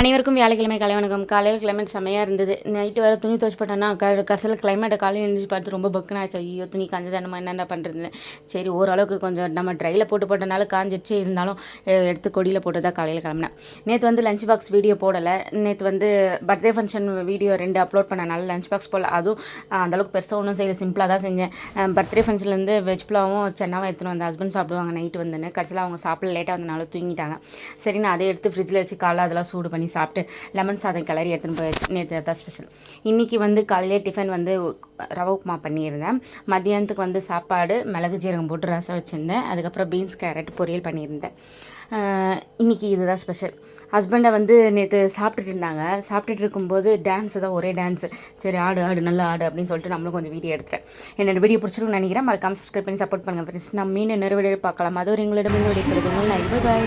அனைவருக்கும் வியாழக்கிழமை காலை வணக்கம். காலையில் கிளைமேட் செம்மையாக இருந்தது. நைட்டு வேறு துணி துவச்சி போட்டேன்னா கடைசியில் கிளைமேட்டை காலையில் எழுந்திரிச்சு பார்த்து ரொம்ப பக்குன்னு ஆச்சு. ஐயோ துணி காஞ்சது, நம்ம என்னென்ன பண்ணுறதுன்னு. சரி ஓரளவுக்கு கொஞ்சம் நம்ம ட்ரையில் போட்டனால காஞ்சிடுச்சு. இருந்தாலும் எடுத்து கொடியில் போட்டு தான் காலையில் கிளம்பினேன். நேற்று வந்து லஞ்ச் பாக்ஸ் வீடியோ போடலை. நேற்று வந்து பர்த்டே ஃபங்க்ஷன் வீடியோ 2 அப்லோட் பண்ணனால லஞ்ச் பாக்ஸ் போடல. அதுவும் அந்தளவுக்கு பெருசாக ஒன்றும் செய்யலை, சிம்பிளாக தான் செஞ்சேன். பர்த்டே ஃபங்க்ஷன்லேருந்து வெஜ் புலாவும் சென்னாவும் எடுத்துன்னு வந்து ஹஸ்பண்ட் சாப்பிடுவாங்க நைட்டு வந்துன்னு. கடைசியில் அவங்க சாப்பிட லேட்டாக வந்தனால தூங்கிட்டாங்க. சரி நான் அதை எடுத்து ஃப்ரிட்ஜில் வச்சு காலைல அதெல்லாம் சூடு பண்ணி சாப்பிட்டு லெமன் சாதம் கிளறி எடுத்துன்னு போயாச்சு. நேற்று தான் ஸ்பெஷல். இன்றைக்கி வந்து காலையிலே டிஃபன் வந்து ரவை உப்புமா பண்ணியிருந்தேன். மதியானத்துக்கு வந்து சாப்பாடு மிளகு ஜீரகம் போட்டு ரசம் வச்சுருந்தேன். அதுக்கப்புறம் பீன்ஸ் கேரட் பொரியல் பண்ணியிருந்தேன். இன்றைக்கி இதுதான் ஸ்பெஷல். ஹஸ்பண்டை வந்து நேற்று சாப்பிட்டுட்டு இருந்தாங்க. சாப்பிட்டுட்டு இருக்கும்போது டான்ஸு தான், ஒரே டான்ஸு. சரி ஆடு ஆடு நல்லா ஆடு அப்படின்னு சொல்லிட்டு நம்மளும் கொஞ்சம் வீடியோ எடுத்துகிறேன். என்னோடய வீடியோ பிடிச்சிருக்குன்னு நினைக்கிறேன். மறக்காம சப்ஸ்கிரைப் பண்ணி சப்போர்ட் பண்ணுங்கள் ஃப்ரெண்ட்ஸ். நம்ம மீன் நிறைய வீடியோ பார்க்கலாம். அது ஒரு எங்களிடமிருந்து விடைபெறுது. பாய்.